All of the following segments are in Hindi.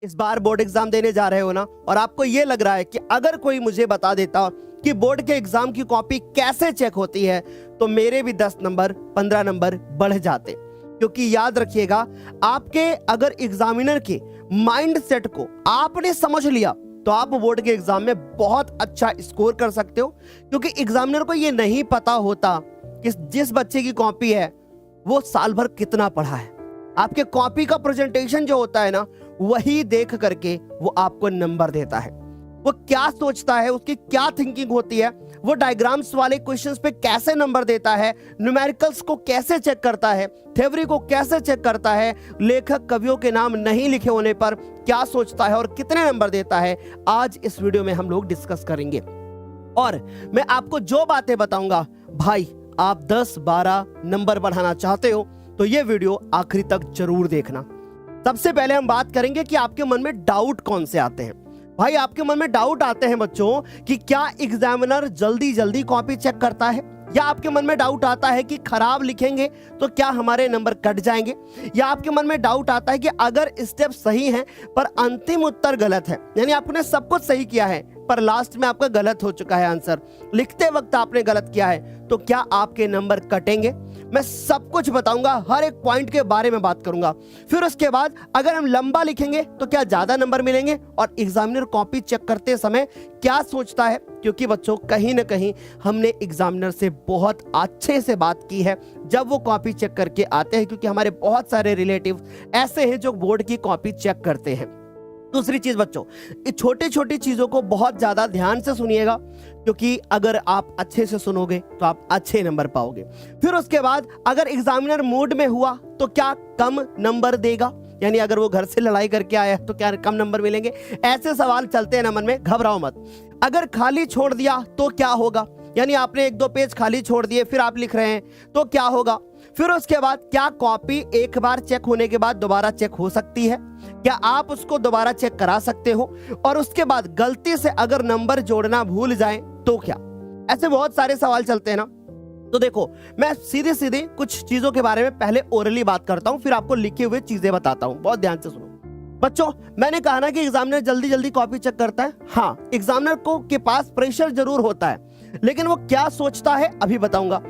इस बार बोर्ड एग्जाम देने जा रहे हो ना, और आपको ये लग रहा है कि अगर कोई मुझे बता देता कि बोर्ड के एग्जाम की कॉपी कैसे चेक होती है तो मेरे भी 10 नंबर 15 नंबर बढ़ जाते। क्योंकि याद रखिएगा, आपके अगर एग्जामिनर के माइंड सेट को आपने समझ लिया तो आप बोर्ड के एग्जाम में बहुत अच्छा स्कोर कर सकते हो। क्योंकि एग्जामिनर को ये नहीं पता होता कि जिस बच्चे की कॉपी है वो साल भर कितना पढ़ा है। आपके कॉपी का प्रेजेंटेशन जो होता है ना, वही देख करके वो आपको नंबर देता है। वो क्या सोचता है, उसकी क्या थिंकिंग होती है, वो डायग्राम्स वाले क्वेश्चंस पे कैसे नंबर देता है, न्यूमेरिकल्स को कैसे चेक करता है, थ्योरी को कैसे चेक करता है, लेखक कवियों के नाम नहीं लिखे होने पर क्या सोचता है और कितने नंबर देता है, आज इस वीडियो में हम लोग डिस्कस करेंगे। और मैं आपको जो बातें बताऊंगा, भाई आप 10-12 नंबर बढ़ाना चाहते हो तो ये वीडियो आखिरी तक जरूर देखना। सबसे पहले हम बात करेंगे कि आपके मन में डाउट कौन से आते हैं। भाई आपके मन में डाउट आते हैं बच्चों कि क्या एग्जामिनर जल्दी जल्दी कॉपी चेक करता है, या आपके मन में डाउट आता है कि खराब लिखेंगे तो क्या हमारे नंबर कट जाएंगे, या आपके मन में डाउट आता है कि अगर स्टेप सही है पर अंतिम उत्तर गलत है, यानी आपने सब कुछ सही किया है पर लास्ट में आपका गलत हो चुका है, आंसर लिखते वक्त आपने गलत किया है, तो क्या आपके नंबर कटेंगे। मैं सब कुछ बताऊंगा, हर एक पॉइंट के बारे में बात करूंगा। फिर उसके बाद अगर हम लंबा लिखेंगे तो क्या ज्यादा नंबर मिलेंगे, और एग्जामिनर कॉपी चेक करते समय क्या सोचता है। क्योंकि बच्चों कहीं ना कहीं हमने एग्जामिनर से बहुत अच्छे से बात की है जब वो कॉपी चेक करके आते हैं, क्योंकि हमारे बहुत सारे रिलेटिव ऐसे हैं जो बोर्ड की कॉपी चेक करते हैं। दूसरी चीज बच्चों, छोटी छोटी चीजों को बहुत ज्यादा ध्यान से सुनिएगा, क्योंकि अगर आप अच्छे से सुनोगे तो आप अच्छे नंबर पाओगे। फिर उसके बाद अगर एग्जामिनर मूड में हुआ तो क्या कम नंबर देगा, यानी अगर वो घर से लड़ाई करके आया तो क्या कम नंबर मिलेंगे। ऐसे सवाल चलते हैं ना मन में, घबराओ मत। अगर खाली छोड़ दिया तो क्या होगा, यानी आपने 1-2 पेज खाली छोड़ दिए फिर आप लिख रहे हैं तो क्या होगा। फिर उसके बाद क्या कॉपी एक बार चेक होने के बाद दोबारा चेक हो सकती है, क्या आप उसको दोबारा चेक करा सकते हो। और उसके बाद गलती से अगर नंबर जोड़ना भूल जाए तो क्या। ऐसे बहुत सारे सवाल चलते हैं ना। तो देखो, मैं सीधे सीधे कुछ चीजों के बारे में पहले ओरली बात करता हूं, फिर आपको लिखे हुए चीजें बताता हूं। बहुत ध्यान से सुनो बच्चों। मैंने कहा ना कि एग्जामिनर जल्दी जल्दी कॉपी चेक करता है। हाँ, एग्जामिनर को के पास प्रेशर जरूर होता है, लेकिन वो क्या सोचता है अभी बताऊंगा।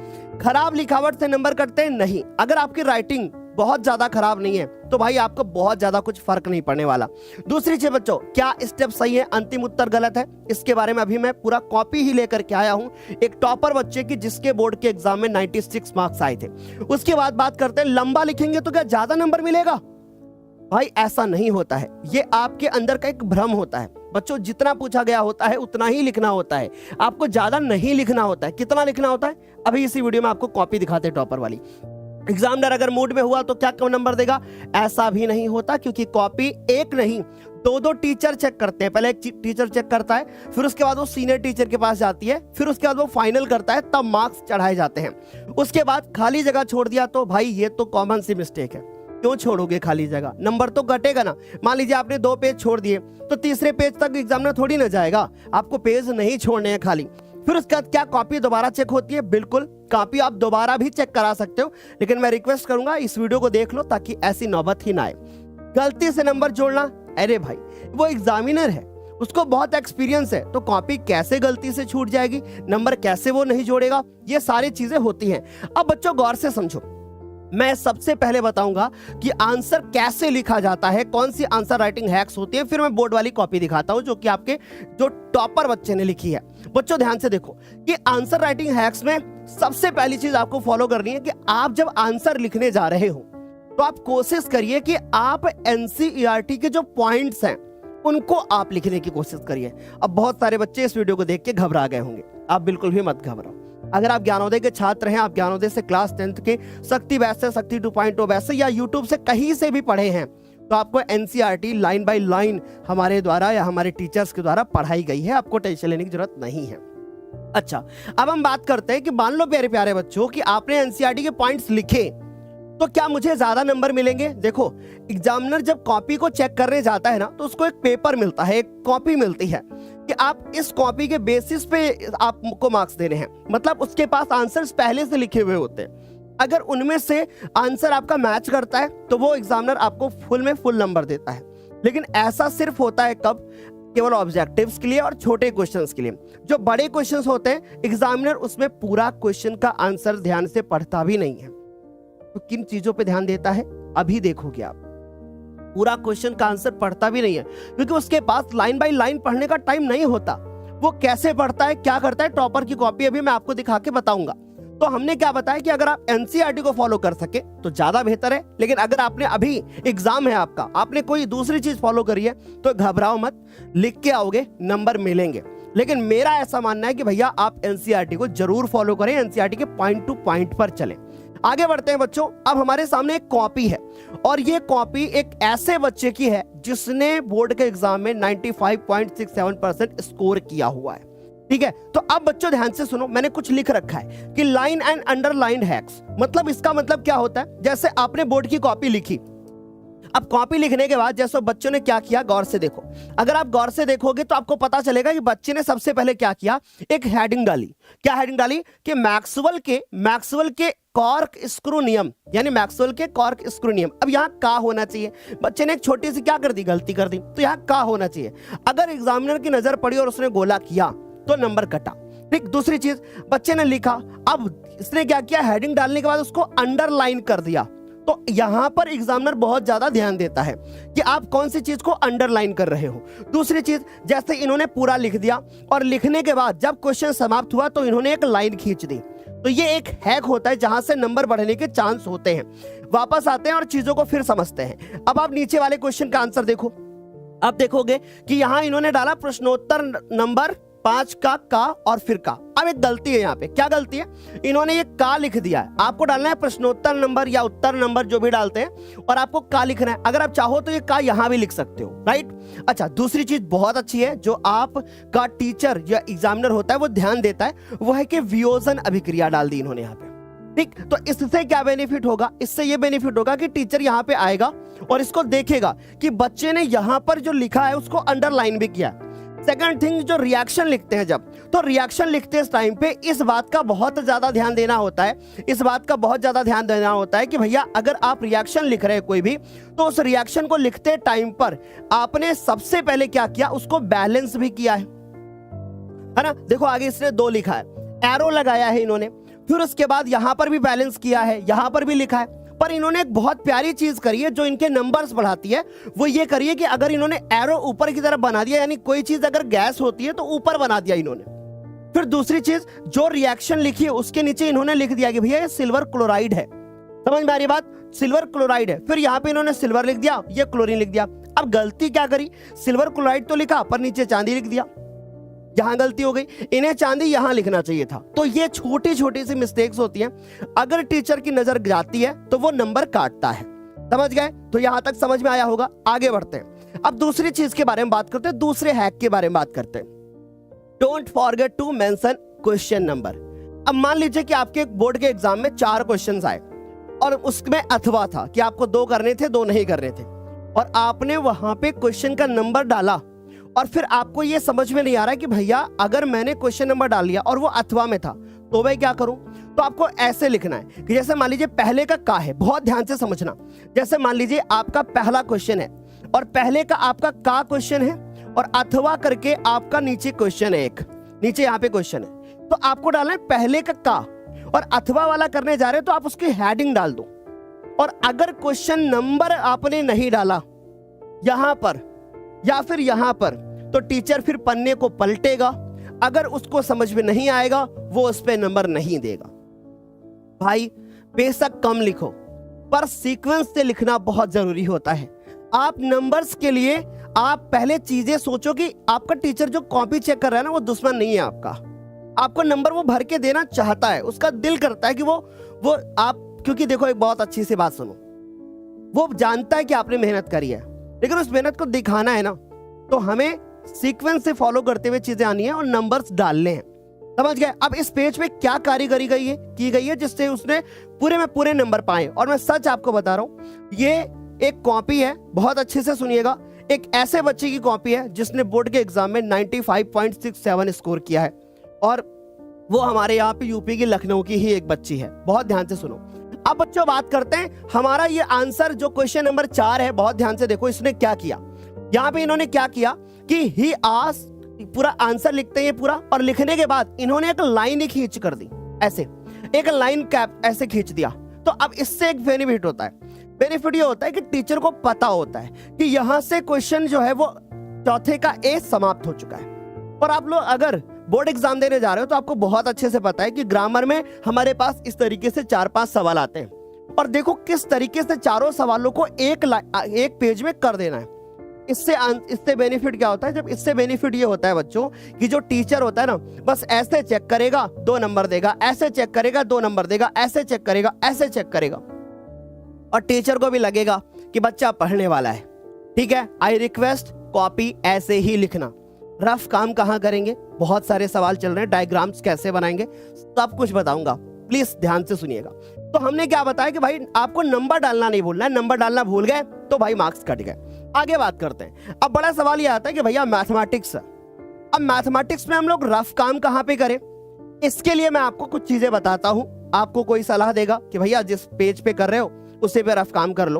खराब लिखावट से नंबर कटते हैं नहीं। अगर आपकी राइटिंग बहुत ज्यादा खराब नहीं है तो भाई आपको बहुत ज्यादा कुछ फर्क नहीं पड़ने वाला। दूसरी चीज बच्चों, क्या स्टेप सही है, अंतिम उत्तर गलत है, इसके बारे में अभी मैं पूरा कॉपी ही लेकर के आया हूं एक टॉपर बच्चे की, जिसके बोर्ड के एग्जाम में 96 मार्क्स आए थे। उसके बाद बात करते हैं, लंबा लिखेंगे तो क्या ज्यादा नंबर मिलेगा। भाई ऐसा नहीं होता है, ये आपके अंदर का एक भ्रम होता है बच्चों। जितना पूछा गया होता है उतना ही लिखना होता है, आपको ज्यादा नहीं लिखना होता है। कितना लिखना होता है, अभी इसी वीडियो में आपको कॉपी दिखाते हैं टॉपर वाली। एग्जामिनर अगर मूड में हुआ तो क्या कम नंबर देगा, ऐसा भी नहीं होता। क्योंकि कॉपी एक नहीं 2-2 टीचर चेक करते हैं। पहले एक टीचर चेक करता है, फिर उसके बाद वो सीनियर टीचर के पास जाती है, फिर उसके बाद वो फाइनल करता है, तब मार्क्स चढ़ाए जाते हैं। उसके बाद खाली जगह छोड़ दिया तो भाई ये तो कॉमन सी मिस्टेक है। क्यों छोड़ोगे खाली जगह, नंबर तो घटेगा ना। मान लीजिए आपने 2 पेज छोड़ दिए तो तीसरे पेज तक एग्जामिनर थोड़ी ना जाएगा, आपको पेज नहीं छोड़ने हैं खाली। फिर उसके बाद क्या कॉपी दोबारा चेक होती है, बिल्कुल कॉपी आप दोबारा भी चेक करा सकते हो, लेकिन मैं रिक्वेस्ट करूंगा इस वीडियो को देख लो ताकि ऐसी नौबत ही ना आए। गलती से नंबर जोड़ना, अरे भाई वो एग्जामिनर है, उसको बहुत एक्सपीरियंस है, तो कॉपी कैसे गलती से छूट जाएगी, नंबर कैसे वो नहीं जोड़ेगा, ये सारी चीजें होती हैं। अब बच्चों गौर से समझो, मैं सबसे पहले बताऊंगा कि आंसर कैसे लिखा जाता है, कौन सी आंसर राइटिंग हैक्स होती है, फिर मैं बोर्ड वाली कॉपी दिखाता हूं जो कि आपके जो टॉपर बच्चे ने लिखी है। बच्चों ध्यान से देखो कि आंसर राइटिंग हैक्स में सबसे पहली चीज आपको फॉलो करनी है कि आप जब आंसर लिखने जा रहे हो तो आप कोशिश करिए कि आप एनसीईआरटी के जो पॉइंट्स हैं उनको आप लिखने की कोशिश करिए। अब बहुत सारे बच्चे इस वीडियो को देख के घबरा गए होंगे, आप बिल्कुल भी मत घबराओ। अगर आप ज्ञानोदय के छात्र हैं, आप ज्ञानोदय से क्लास 10th के शक्ति बैच से, शक्ति 2.0 बैच से, या यूट्यूब से कहीं से भी पढ़े हैं, तो आपको एनसीईआरटी लाइन बाय लाइन हमारे द्वारा या हमारे टीचर्स के द्वारा पढ़ाई गई है, आपको टेंशन लेने की जरूरत नहीं है। अच्छा, अब हम बात करते हैं कि मान लो प्यारे प्यारे बच्चों कि आपने एनसीईआरटी के पॉइंट्स लिखे तो क्या मुझे ज्यादा नंबर मिलेंगे। देखो, एग्जामिनर जब कॉपी को चेक करने जाता है ना तो उसको एक पेपर मिलता है, एक कॉपी मिलती है कि आप इस कॉपी के बेसिस पे आपको मार्क्स देने हैं। मतलब उसके पास आंसर्स पहले से लिखे हुए होते हैं। अगर उनमें से आंसर आपका मैच करता है तो वो एग्जामिनर आपको फुल में फुल नंबर देता है। लेकिन ऐसा सिर्फ होता है कब? केवल ऑब्जेक्टिव्स के लिए और छोटे क्वेश्चंस के लिए। जो बड़े क्वेश्चंस होते हैं एग्जामिनर उसमें पूरा क्वेश्चन का आंसर ध्यान से पढ़ता भी नहीं है। तो किन चीजों पे ध्यान देता है अभी देखोगे आप। पूरा क्वेश्चन का आंसर पढ़ता भी नहीं है क्योंकि उसके पास लाइन बाय लाइन पढ़ने का टाइम नहीं होता। वो कैसे पढ़ता है, क्या करता है, टॉपर की कॉपी अभी मैं आपको दिखा के बताऊंगा। तो हमने क्या बताया कि अगर आप एनसीईआरटी को फॉलो कर सके तो ज्यादा बेहतर है, लेकिन अगर आपने अभी एग्जाम है आपका, आपने कोई दूसरी चीज फॉलो करी है तो घबराओ मत, लिख के आओगे नंबर मिलेंगे। लेकिन मेरा ऐसा मानना है कि भैया आप एनसीईआरटी को जरूर फॉलो करें, एनसीईआरटी के पॉइंट टू पॉइंट पर चलें। आगे बढ़ते हैं बच्चों। अब हमारे सामने एक कॉपी है और ये कॉपी एक ऐसे बच्चे की है जिसने बोर्ड के एग्जाम में 95.67% स्कोर किया हुआ है। ठीक है, तो अब बच्चों ध्यान से सुनो, मैंने कुछ लिख रखा है कि लाइन एंड अंडरलाइन हैक्स। मतलब इसका मतलब क्या होता है, जैसे आपने बोर्ड की कॉपी लिखी, अब कॉपी लिखने के बाद जैसे बच्चों ने क्या किया गौर से देखो। अगर आप गौर से देखोगे तो आपको पता चलेगा कि बच्चे ने सबसे पहले क्या किया, एक हेडिंग डाली। क्या हेडिंग डाली कि मैक्सवेल के कॉर्क स्क्रू नियम, यानी मैक्सवेल के कॉर्क स्क्रू नियम। अब यहाँ का होना चाहिए, बच्चे ने एक छोटी सी क्या कर दी, गलती कर दी, तो यहाँ का होना चाहिए। अगर एग्जामिनर की नजर पड़ी और उसने गोला किया तो नंबर कटा। ठीक, दूसरी चीज बच्चे ने लिखा, अब इसने क्या किया, हेडिंग डालने के बाद उसको अंडरलाइन कर दिया। तो यहां पर एग्जामिनर बहुत ज्यादा ध्यान देता है कि आप कौन सी चीज को अंडरलाइन कर रहे हो। दूसरी चीज, जैसे इन्होंने पूरा लिख दिया और लिखने के बाद जब क्वेश्चन समाप्त हुआ तो इन्होंने एक लाइन खींच दी। तो ये एक हैक होता है जहां से नंबर बढ़ने के चांस होते हैं। वापस आते हैं और चीजों को फिर समझते हैं। अब आप नीचे वाले क्वेश्चन का आंसर देखो। अब देखोगे कि यहां इन्होंने डाला प्रश्नोत्तर नंबर 5 का और फिर का। अब एक गलती है यहाँ पे, क्या गलती है, इन्होंने ये का लिख दिया है। आपको डालना है प्रश्नोत्तर नंबर या उत्तर नंबर जो भी डालते हैं, और आपको का लिखना है। अगर आप चाहो तो ये का यहां भी लिख सकते हो, राइट। अच्छा, दूसरी चीज बहुत अच्छी है जो आप का टीचर या एग्जामिनर होता है वो ध्यान देता है, वो है कि वियोजन अभिक्रिया डाल दी इन्होंने यहाँ पे। ठीक, तो इससे क्या बेनिफिट होगा, इससे ये बेनिफिट होगा कि टीचर यहाँ पे आएगा और इसको देखेगा कि बच्चे ने यहाँ पर जो लिखा है उसको अंडरलाइन भी किया। सेकंड थिंग, जो रिएक्शन लिखते हैं जब, तो रिएक्शन लिखते इस टाइम पे इस बात का बहुत ज्यादा ध्यान देना होता है, कि भैया अगर आप रिएक्शन लिख रहे हैं कोई भी, तो उस रिएक्शन को लिखते टाइम पर आपने सबसे पहले क्या किया, उसको बैलेंस भी किया है ना। देखो आगे इसने 2 लिखा है, एरो लगाया है इन्होंने, फिर उसके बाद यहां पर भी बैलेंस किया है, यहां पर भी लिखा है। पर इन्होंने एक बहुत प्यारी चीज करी है जो इनके नंबर्स बढ़ाती है, वो ये करी है कि अगर इन्होंने एरो ऊपर की तरफ बना दिया, यानी कोई चीज अगर गैस होती है तो ऊपर बना दिया इन्होंने। फिर दूसरी चीज, जो रिएक्शन लिखी है उसके नीचे इन्होंने लिख दिया कि भैया ये सिल्वर क्लोराइड है। समझ में आ रही बात, सिल्वर क्लोराइड है। फिर यहाँ पे इन्होंने सिल्वर लिख दिया, ये क्लोरीन लिख दिया। अब गलती क्या करी, सिल्वर क्लोराइड तो लिखा पर नीचे चांदी लिख दिया, यहां गलती हो गई, इन्हें चांदी यहां लिखना चाहिए था। तो ये छोटी छोटी सी मिस्टेक्स होती हैं, अगर टीचर की नजर जाती है तो वो नंबर काटता है। समझ गए, तो यहां तक समझ में आया होगा। आगे बढ़ते हैं, अब दूसरी चीज के बारे में बात करते हैं, दूसरे हैक के बारे में बात करते हैं। Don't forget to mention question number. अब मान लीजिए कि आपके बोर्ड के एग्जाम में 4 क्वेश्चन आए और उसमें अथवा था कि आपको 2 करने थे, 2 नहीं करने थे, और आपने वहां पे क्वेश्चन का नंबर डाला और फिर आपको ये समझ में नहीं आ रहा है कि भैया अगर मैंने क्वेश्चन नंबर डाल लिया और वो अथवा में था तो मैं क्या करूं। तो आपको ऐसे लिखना है कि जैसे मान लीजिए पहले का है, बहुत ध्यान से समझना। जैसे मान लीजिए आपका पहला क्वेश्चन है और पहले का आपका का क्वेश्चन है और अथवा करके आपका नीचे क्वेश्चन है, एक नीचे यहाँ पे क्वेश्चन है, तो आपको डालना है पहले का और अथवा वाला करने जा रहे हो तो आप उसकी हेडिंग डाल दो। और अगर क्वेश्चन नंबर आपने नहीं डाला यहां पर या फिर यहां पर, तो टीचर फिर पन्ने को पलटेगा, अगर उसको समझ में नहीं आएगा वो उस पे नंबर नहीं देगा। भाई बेशक कम लिखो पर सीक्वेंस से लिखना बहुत जरूरी होता है। आप नंबर्स के लिए आप पहले चीजें सोचो कि आपका टीचर जो कॉपी चेक कर रहा है ना वो दुश्मन नहीं है आपका, आपको नंबर वो भर के देना चाहता है, उसका दिल करता है कि वो आप, क्योंकि देखो एक बहुत अच्छी सी बात सुनो, वो जानता है कि आपने मेहनत करी है, लेकिन उस मेहनत को दिखाना है ना, तो हमें सीक्वेंस से फॉलो करते हुए चीजें आनी है और नंबर्स डालने हैं। समझ गए। अब इस पेज पे क्या कारीगरी की गई है जिससे उसने पूरे में पूरे नंबर पाए। और मैं सच आपको बता रहा हूं, ये एक कॉपी है, बहुत अच्छे से सुनिएगा, एक ऐसे बच्चे की कॉपी है जिसने बोर्ड के एग्जाम में 95.67 स्कोर किया है, और वो हमारे यहाँ पे यूपी की लखनऊ की ही एक बच्ची है। बहुत ध्यान से सुनो। अब बच्चों बात करते हैं हमारा ये आंसर जो क्वेश्चन नंबर 4 है, बहुत ध्यान से देखो इसने क्या किया। यहाँ पे इन्होंने क्या किया कि ही आस्क्ड, पूरा आंसर लिखते हैं पूरा, और लिखने के बाद इन्होंने एक लाइन ही खींच कर दी, ऐसे एक लाइन कैप ऐसे खींच दिया। तो अब इससे एक बेनिफिट होता है, बेनिफिट ये होता है कि टीचर को पता होता है कि यहां से क्वेश्चन जो है वो चौथे का ए समाप्त हो चुका है। और आप लोग अगर बोर्ड एग्जाम देने जा रहे हो तो आपको बहुत अच्छे से पता है कि ग्रामर में हमारे पास इस तरीके से 4-5 सवाल आते हैं, और देखो किस तरीके से चारों सवालों को एक पेज में कर देना है। इससे बेनिफिट क्या होता है, जब इससे बेनिफिट ये होता है बच्चों कि जो टीचर होता है ना, बस ऐसे चेक करेगा 2 नंबर देगा, ऐसे चेक करेगा 2 नंबर देगा, ऐसे चेक करेगा, ऐसे चेक करेगा, और टीचर को भी लगेगा कि बच्चा पढ़ने वाला है। ठीक है, आई रिक्वेस्ट कॉपी ऐसे ही लिखना। रफ काम कहाँ करेंगे, बहुत सारे सवाल चल रहे हैं, डायग्राम्स कैसे बनाएंगे, सब कुछ बताऊंगा, प्लीज ध्यान से सुनिएगा। तो हमने क्या बताया कि भाई आपको नंबर डालना नहीं भूलना है, नंबर डालना भूल गए तो भाई मार्क्स कट गए। आगे बात करते हैं। अब बड़ा सवाल ये आता है कि भैया मैथमेटिक्स, अब मैथमेटिक्स में हम लोग रफ काम कहाँ पे करें। इसके लिए मैं आपको कुछ चीजें बताता हूं। आपको कोई सलाह देगा कि भैया जिस पेज पे कर रहे हो उसी पे रफ काम कर लो,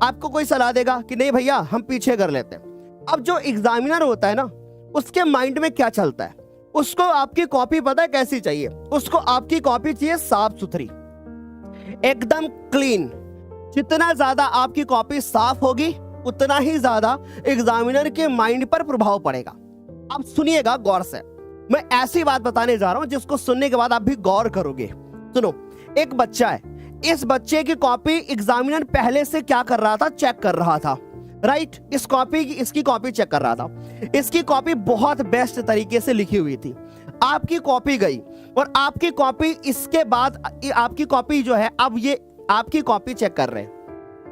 आपको कोई सलाह देगा कि नहीं भैया हम पीछे कर लेते हैं। अब जो एग्जामिनर होता है ना, उसके माइंड में क्या चलता है, उसको आपकी कॉपी पता है कैसी चाहिए, उसको आपकी कॉपी चाहिए साफ सुथरी, एकदम क्लीन। जितना ज्यादा आपकी कॉपी साफ होगी उतना ही ज्यादा एग्जामिनर के माइंड पर प्रभाव पड़ेगा। अब सुनिएगा गौर से, मैं ऐसी बात बताने जा रहा हूं जिसको सुनने के बाद आप भी गौर करोगे। सुनो, एक बच्चा है, इस बच्चे की कॉपी एग्जामिनर पहले से क्या कर रहा था, चेक कर रहा था, राइट। इसकी कॉपी चेक कर रहा था। इसकी कॉपी बहुत बेस्ट तरीके से लिखी हुई थी। आपकी कॉपी गई और आपकी कॉपी, इसके बाद आपकी कॉपी जो है, अब ये आपकी कॉपी चेक कर रहे हैं।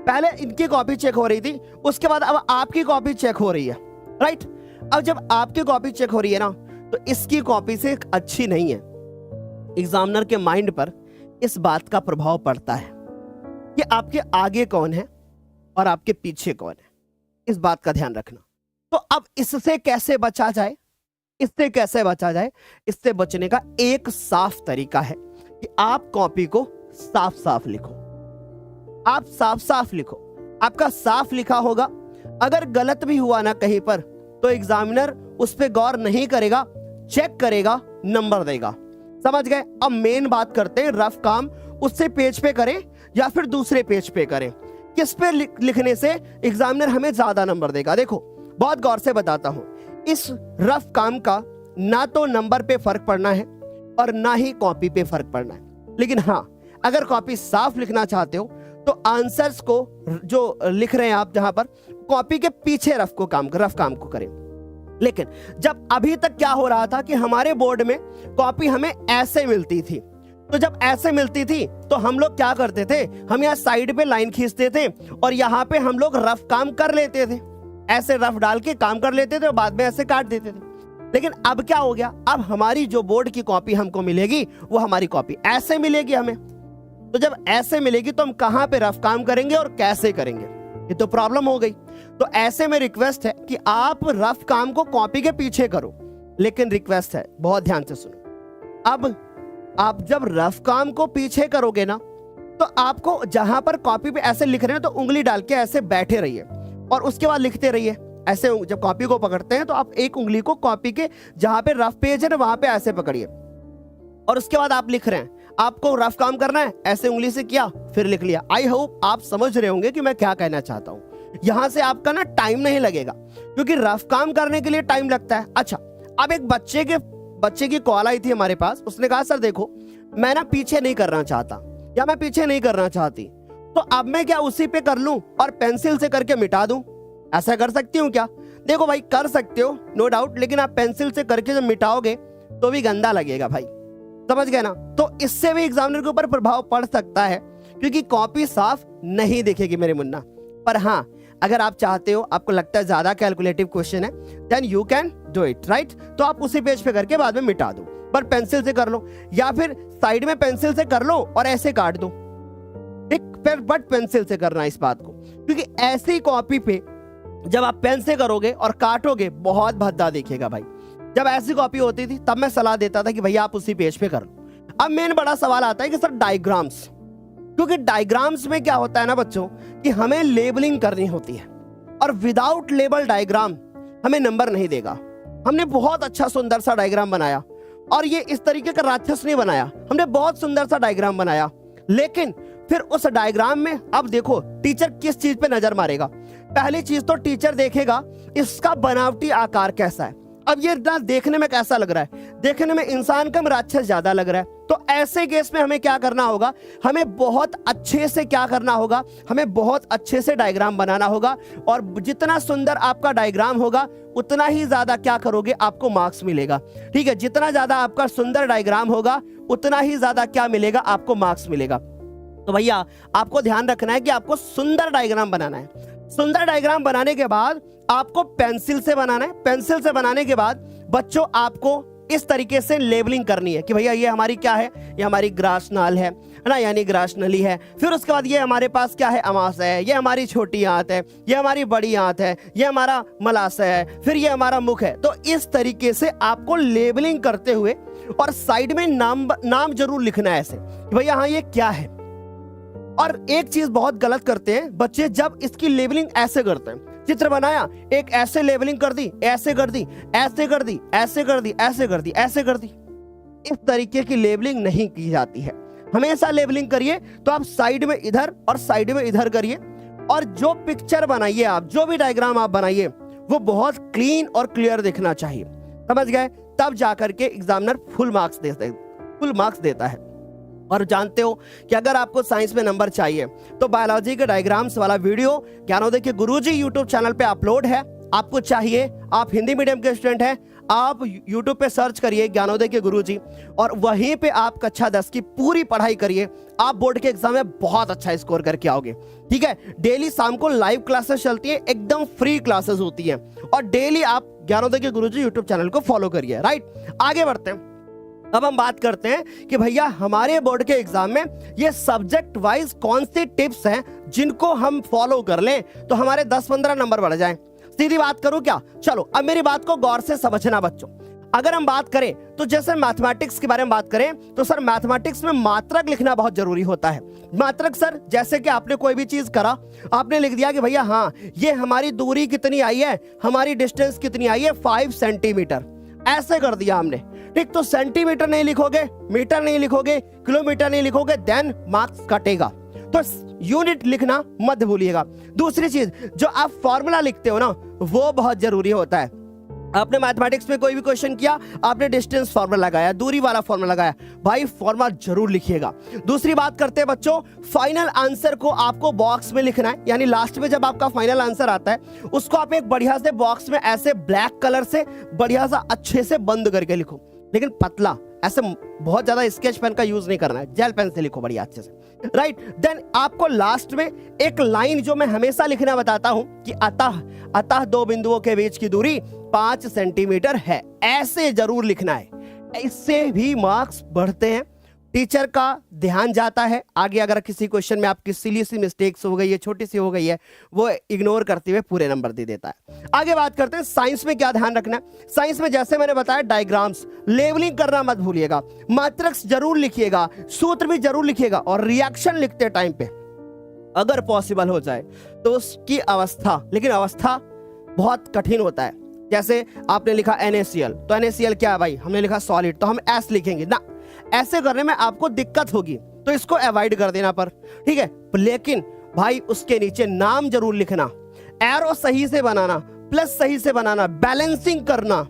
पहले इनकी कॉपी चेक हो रही थी, उसके बाद अब आपकी कॉपी चेक हो रही है, राइट। अब जब आपकी कॉपी चेक हो रही है ना, तो इसकी कॉपी से अच्छी नहीं है। एग्जामिनर के माइंड पर इस बात का प्रभाव पड़ता है कि आपके आगे कौन है और आपके पीछे कौन है, इस बात का ध्यान रखना। तो अब इससे कैसे बचा जाए, इससे कैसे बचा जाए, इससे बचने का एक साफ तरीका है कि आप कॉपी को साफ साफ लिखो। आप साफ साफ लिखो, आपका साफ लिखा होगा। अगर गलत भी हुआ ना कहीं पर, तो एग्जामिनर उस पर गौर नहीं करेगा, चेक करेगा, नंबर देगा। समझ गए। अब मेन बात करते हैं, रफ काम उससे पेज पे करें या फिर दूसरे पेज पे करें, किस पे लिखने से एग्जामिनर हमें ज्यादा नंबर देगा। देखो बहुत गौर से बताता हूं, इस रफ काम का ना तो नंबर पे फर्क पड़ना है और ना ही कॉपी पे फर्क पड़ना है। लेकिन हाँ, अगर कॉपी साफ लिखना चाहते हो तो आंसर्स को जो लिख रहे हैं आप, जहां पर कॉपी के पीछे रफ काम को करें। लेकिन जब अभी तक क्या हो रहा था कि हमारे बोर्ड में कॉपी हमें ऐसे मिलती थी, तो जब ऐसे मिलती थी तो हम लोग क्या करते थे, हम यहाँ साइड पे लाइन खींचते थे और यहाँ पे हम लोग रफ काम कर लेते थे, ऐसे रफ डाल के काम कर लेते थे और बाद में ऐसे काट देते थे। लेकिन अब क्या हो गया, अब हमारी जो बोर्ड की कॉपी हमको मिलेगी वो हमारी कॉपी ऐसे मिलेगी हमें। तो जब ऐसे मिलेगी तो हम कहां पे रफ काम करेंगे और कैसे करेंगे, ये तो प्रॉब्लम हो गई। तो ऐसे में रिक्वेस्ट है कि आप रफ काम को कॉपी के पीछे करो, लेकिन रिक्वेस्ट है, बहुत ध्यान से सुनो। अब आप जब रफ काम को पीछे करोगे ना, तो आपको जहां पर कॉपी पे ऐसे लिख रहे हैं तो उंगली डाल के ऐसे बैठे रहिए और उसके बाद लिखते रहिए। ऐसे जब कॉपी को पकड़ते हैं तो आप एक उंगली को कॉपी के जहां पे रफ पेज है ना, वहां पे ऐसे पकड़िए और उसके बाद आप लिख रहे हैं। आपको रफ काम करना है, ऐसे उंगली से किया फिर लिख लिया। आई होप आप समझ रहे होंगे कि मैं क्या कहना चाहता हूं। यहां से आपका ना टाइम नहीं लगेगा, क्योंकि रफ काम करने के लिए टाइम लगता है। अच्छा, अब एक बच्चे की कॉल आई थी हमारे पास, उसने कहा सर देखो मैं ना पीछे नहीं करना चाहता या मैं पीछे नहीं करना चाहती, तो अब मैं क्या उसी पे कर लूं और पेंसिल से करके मिटा दूं, ऐसा कर सकती हूँ क्या? देखो भाई कर सकते हो नो डाउट, लेकिन आप पेंसिल से करके जब मिटाओगे तो भी गंदा लगेगा भाई, समझ गए ना। तो इससे भी एग्जामिनर के ऊपर प्रभाव पड़ सकता है, क्योंकि कॉपी साफ नहीं दिखेगी मेरे मुन्ना। पर हाँ, अगर आप चाहते हो, आपको लगता है ज्यादा कैलकुलेटिव क्वेश्चन है, then you can do it, right. तो आप उसी पेज पे करके बाद में मिटा दो, पर पेंसिल से कर लो या फिर साइड में पेंसिल से कर लो और ऐसे काट दो, बट पेंसिल से करना इस बात को, क्योंकि ऐसी कॉपी पे जब आप पेन से करोगे और काटोगे बहुत भद्दा दिखेगा भाई। जब ऐसी कॉपी होती थी तब मैं सलाह देता था कि भैया आप उसी पेज पे कर लो। अब मेन बड़ा सवाल आता है कि सर डायग्राम्स, क्योंकि डायग्राम्स में क्या होता है ना बच्चों, कि हमें लेबलिंग करनी होती है। और विदाउट लेबल डायग्राम हमें नंबर नहीं देगा। हमने बहुत अच्छा सुंदर सा डायग्राम बनाया और ये इस तरीके का राक्षस नहीं बनाया, हमने बहुत सुंदर सा डायग्राम बनाया, लेकिन फिर उस डायग्राम में अब देखो टीचर किस चीज पे नजर मारेगा। पहली चीज तो टीचर देखेगा इसका बनावटी आकार कैसा है। अब ये ना देखने में कैसा लग रहा है, देखने में इंसान कम राक्षस ज्यादा लग रहा है, तो ऐसे केस में हमें क्या करना होगा, हमें बहुत अच्छे से क्या करना होगा, हमें बहुत अच्छे से डायग्राम बनाना होगा। और जितना सुंदर आपका डायग्राम होगा उतना ही ज्यादा क्या करोगे, आपको मार्क्स मिलेगा। ठीक है, जितना ज्यादा आपका सुंदर डायग्राम होगा उतना ही ज्यादा क्या मिलेगा, आपको मार्क्स मिलेगा। तो भैया आपको ध्यान रखना है कि आपको सुंदर डायग्राम बनाना है। सुंदर डायग्राम बनाने के बाद आपको पेंसिल से बनाना है। पेंसिल से बनाने के बाद बच्चों आपको इस तरीके से लेबलिंग करनी है कि भैया ये हमारी क्या है, ये हमारी ग्रास नाल है ना, यानी ग्रास नली है। फिर उसके बाद ये हमारे पास क्या है, अमाशय है, ये हमारी छोटी आंत है, ये हमारी बड़ी आंत है, ये हमारा मलाशय है, फिर ये हमारा मुख है। तो इस तरीके से आपको लेबलिंग करते हुए और साइड में नाम जरूर लिखना है ऐसे कि भैया हाँ ये क्या है। और एक चीज बहुत गलत करते हैं बच्चे, जब इसकी लेबलिंग ऐसे करते हैं, चित्र बनाया एक ऐसे लेबलिंग कर दी, ऐसे कर दी, ऐसे कर दी, ऐसे कर दी, ऐसे कर दी, ऐसे कर दी। इस तरीके की लेबलिंग नहीं की जाती है। हमेशा लेबलिंग करिए तो आप साइड में इधर और साइड में इधर करिए, और जो पिक्चर बनाइए आप, जो भी डायग्राम आप बनाइए वो बहुत क्लीन और क्लियर दिखना चाहिए। समझ गए? तब जाकर के एग्जामिनर फुल मार्क्स देता है। और जानते हो कि अगर आपको साइंस में नंबर चाहिए तो बायोलॉजी के डायग्राम्स वाला वीडियो ज्ञानोदय के गुरुजी यूट्यूब चैनल पे अपलोड है। आपको चाहिए, आप हिंदी मीडियम के स्टूडेंट हैं, आप यूट्यूब पे सर्च करिए ज्ञानोदय के गुरुजी और वहीं पे आप कक्षा 10 की पूरी पढ़ाई करिए। आप बोर्ड के एग्जाम में बहुत अच्छा स्कोर करके आओगे। ठीक है, डेली शाम को लाइव क्लासेस चलती है, एकदम फ्री क्लासेस होती है, और डेली आप ज्ञानोदय के गुरुजी यूट्यूब चैनल को फॉलो करिए। राइट, आगे बढ़ते हैं। अब हम बात करते हैं कि भैया हमारे बोर्ड के एग्जाम में ये सब्जेक्ट वाइज कौन सी टिप्स हैं जिनको हम फॉलो कर लें तो हमारे 10-15 नंबर बढ़ जाएं। सीधी बात करूं क्या? चलो अब मेरी बात को गौर से समझना बच्चों। अगर हम बात करें तो जैसे मैथमेटिक्स के बारे में बात करें तो सर मैथमेटिक्स में मात्रक लिखना बहुत जरूरी होता है। मात्रक सर जैसे कि आपने कोई भी चीज करा, आपने लिख दिया कि भैया हाँ ये हमारी दूरी कितनी आई है, हमारी डिस्टेंस कितनी आई है, 5 सेंटीमीटर, ऐसे कर दिया हमने। ठीक, तो सेंटीमीटर नहीं लिखोगे, मीटर नहीं लिखोगे, किलोमीटर नहीं लिखोगे, देन मार्क्स कटेगा। तो यूनिट लिखना मत भूलिएगा। दूसरी चीज, जो आप फॉर्मूला लिखते हो ना वो बहुत जरूरी होता है। आपने मैथमेटिक्स में कोई भी क्वेश्चन किया, आपने डिस्टेंस फार्मूला लगाया, दूरी वाला फार्मूला लगाया, भाई फार्मूला जरूर लिखिएगा। दूसरी बात करते हैं बच्चों, फाइनल आंसर को आपको बॉक्स में लिखना है, यानी लास्ट में जब आपका फाइनल आंसर आता है उसको आप एक बढ़िया से बॉक्स में ऐसे ब्लैक कलर से बढ़िया सा अच्छे से बंद करके लिखो, लेकिन पतला, ऐसे बहुत ज्यादा स्केच पेन का यूज नहीं करना है, जेल पेन से लिखो बढ़िया अच्छे से। राइट, देन आपको लास्ट में एक लाइन जो मैं हमेशा लिखना बताता हूं कि अतः 2 बिंदुओं के बीच की दूरी 5 सेंटीमीटर है, ऐसे जरूर लिखना है। इससे भी मार्क्स बढ़ते हैं, टीचर का ध्यान जाता है आगे। अगर किसी क्वेश्चन में आपकी सिली सी मिस्टेक्स हो गई है, छोटी सी हो गई है, वो इग्नोर करते हुए पूरे नंबर दे देता है। आगे बात करते हैं साइंस में क्या ध्यान रखना है। साइंस में जैसे मैंने बताया डायग्राम्स, लेवलिंग करना मत भूलिएगा, मैट्रिक्स जरूर लिखिएगा, सूत्र भी जरूर लिखिएगा, और रिएक्शन लिखते टाइम पे अगर पॉसिबल हो जाए तो उसकी अवस्था, लेकिन अवस्था बहुत कठिन होता है। जैसे आपने लिखा NaCl, तो NaCl क्या है भाई, हमने लिखा सॉलिड, तो हम S लिखेंगे ना, ऐसे करने में आपको दिक्कत होगी, तो इसको अवॉइड कर देना पर, ठीक है। लेकिन भाई उसके नीचे नाम जरूर लिखना, एरो सही से बनाना, प्लस सही से बनाना, बैलेंसिंग करना,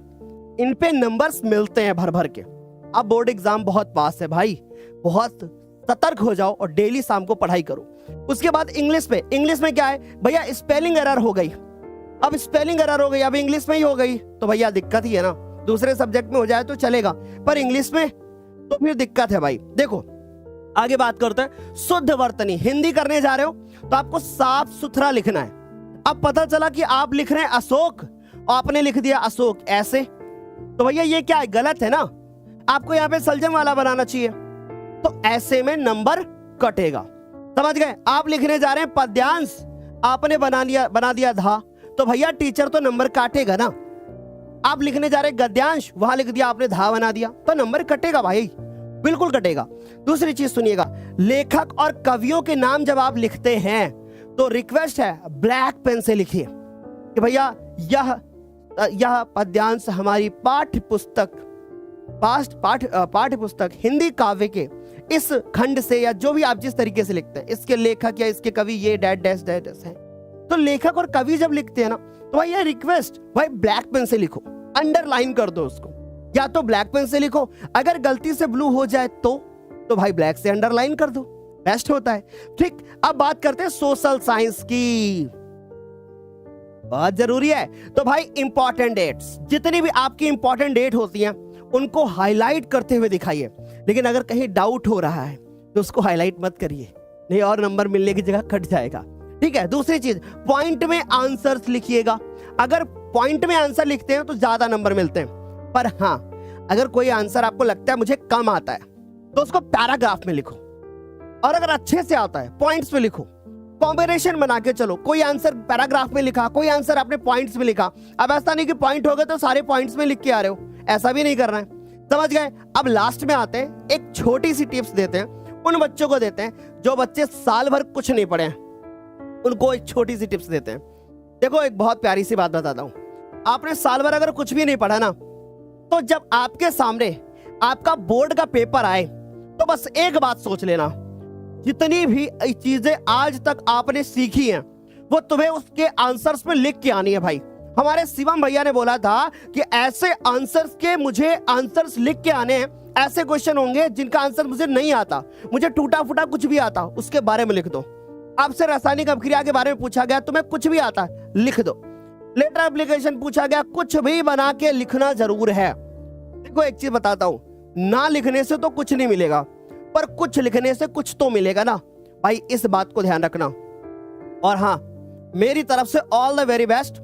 इन पे नंबर्स मिलते हैं भर भर के। अब बोर्ड एग्जाम बहुत पास है भाई, बहुत सतर्क हो जाओ और डेली शाम को पढ़ाई करो। उसके बाद इंग्लिश में क्या है भैया, स्पेलिंग एरर हो गई। अब स्पेलिंग एरर हो गई, अब इंग्लिश में ही हो गई तो भैया दिक्कत ही है ना। दूसरे सब्जेक्ट में हो जाए तो चलेगा, पर इंग्लिश में तो फिर दिक्कत है भाई। देखो आगे बात करते हैं शुद्ध वर्तनी। हिंदी करने जा रहे हो तो आपको साफ सुथरा लिखना है। अब पता चला कि आप लिख रहे हैं अशोक और आपने लिख दिया अशोक ऐसे, तो भैया ये क्या है, गलत है ना। आपको यहाँ पे सलजम वाला बनाना चाहिए, तो ऐसे में नंबर कटेगा। समझ गए? आप लिखने जा रहे हैं पद्यांश, आपने बना दिया धा, तो भैया टीचर तो नंबर काटेगा ना। आप लिखने जा रहे हैं गद्यांश, वहां लिख दिया आपने धा बना दिया, तो नंबर कटेगा भाई, बिल्कुल कटेगा। दूसरी चीज सुनिएगा, लेखक और कवियों के नाम जब आप लिखते हैं तो रिक्वेस्ट है ब्लैक पेन से लिखिए। कि भैया यह पद्यांश हमारी पाठ्य पुस्तक हिंदी काव्य के इस खंड से, या जो भी आप जिस तरीके से लिखते हैं, इसके लेखक या इसके कवि ये डैश डैश डैश है। तो लेखक और कवि जब लिखते हैं ना, तो भाई ये रिक्वेस्ट, भाई ब्लैक पेन से लिखो, अंडरलाइन कर दो उसको, या तो ब्लैक पेन से लिखो, अगर गलती से ब्लू हो जाए तो भाई ब्लैक से अंडरलाइन कर दो, बेस्ट होता है। ठीक, अब बात करते हैं सोशल साइंस की, बहुत जरूरी है। तो भाई इंपॉर्टेंट डेट्स, जितनी भी आपकी इंपॉर्टेंट डेट होती हैं उनको हाईलाइट करते हुए दिखाइए, लेकिन अगर कहीं डाउट हो रहा है तो उसको हाईलाइट मत करिए, नहीं और नंबर मिलने की जगह कट जाएगा। ठीक है, दूसरी चीज, पॉइंट में आंसर्स लिखिएगा। अगर पॉइंट में आंसर लिखते हैं तो ज्यादा नंबर मिलते हैं, पर हाँ अगर कोई आंसर आपको लगता है मुझे कम आता है तो उसको पैराग्राफ में लिखो, और अगर अच्छे से आता है पॉइंट्स में लिखो, कॉम्बिनेशन बना के चलो। कोई आंसर पैराग्राफ में लिखा, कोई आंसर आपने पॉइंट्स में लिखा। अब ऐसा नहीं कि पॉइंट हो गए तो सारे पॉइंट्स में लिख के आ रहे हो, ऐसा भी नहीं करना है, समझ गए। अब लास्ट में आते हैं, एक छोटी सी टिप्स देते हैं, उन बच्चों को देते हैं जो बच्चे साल भर कुछ नहीं पढ़े हैं, उनको एक छोटी सी टिप्स देते हैं। देखो एक बहुत प्यारी सी बात बताता हूं, आपने साल भर अगर कुछ भी नहीं पढ़ा ना, तो जब आपके सामने आपका बोर्ड का पेपर आए तो बस एक बात सोच लेना, जितनी भी चीजें आज तक आपने सीखी हैं वो तुम्हें उसके आंसर्स में लिख के आनी है। भाई हमारे शिवम भैया ने बोला था कि ऐसे आंसर्स के मुझे आंसर्स लिख के आने हैं, ऐसे क्वेश्चन होंगे जिनका आंसर मुझे नहीं आता, मुझे टूटा फूटा कुछ भी आता उसके बारे में लिख दो। आपसे रासायनिक अभिक्रिया के बारे में पूछा गया, तुम्हें कुछ भी आता लिख दो। लेटर एप्लीकेशन पूछा गया, कुछ भी बना के लिखना जरूर है। देखो एक चीज बताता हूं, ना लिखने से तो कुछ नहीं मिलेगा, पर कुछ लिखने से कुछ तो मिलेगा ना भाई, इस बात को ध्यान रखना। और हाँ, मेरी तरफ से ऑल द वेरी बेस्ट,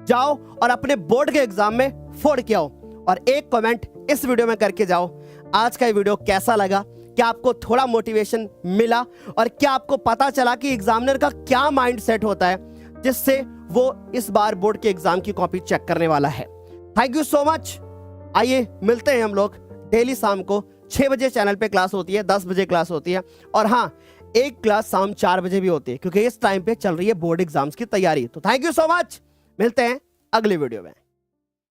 जाओ और अपने बोर्ड के एग्जाम में फोड़ के आओ, और एक कमेंट इस वीडियो में करके जाओ आज का ये वीडियो कैसा लगा, क्या आपको थोड़ा मोटिवेशन मिला, और क्या आपको पता चला कि एग्जामिनर का क्या माइंड सेट होता है जिससे वो इस बार बोर्ड के एग्जाम की कॉपी चेक करने वाला है। Thank you so much. आइए मिलते हैं हम लोग डेली शाम को 6 बजे चैनल पे क्लास होती है, 10 बजे क्लास होती है, और हाँ एक क्लास शाम 4 बजे भी होती है, क्योंकि इस टाइम पे चल रही है बोर्ड एग्जाम्स की तैयारी। तो थैंक यू सो मच, मिलते हैं अगली वीडियो में।